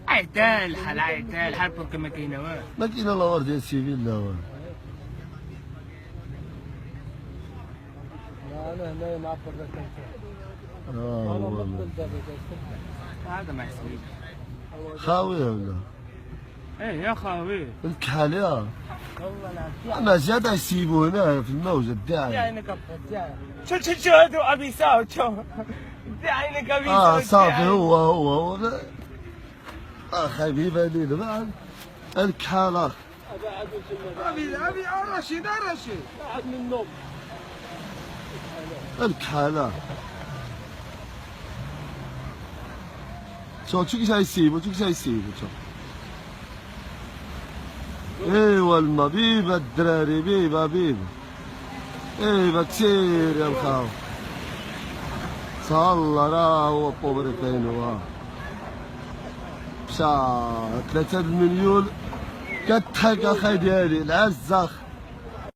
عيتال حال عيتال حال ما كاينه والو. ما كاينه لا ورد ديال السيفيل لا والو. انا هنايا معبر لك انت. والله هذا ما يسوي. خاويه ولا؟ ايه يا خاوي. الكحال يا والله لا. اما زيادة يسيبوا هنا في الموجة الداعي. عينك ابيض. شو هذو ابي ساوت شو. عينك ابي ساوت. صافي هو حبيبه لي بعد الكحال ابي رشيد بعد من النوم. الكحالة شو كيش يسيبوا شو ايوا الما بيبا الدراري بيبا ايوا كثير يا الخاو صلى راه هو بوبرتين هو مشى 3 مليون كتحك اخي ديالي العزاخ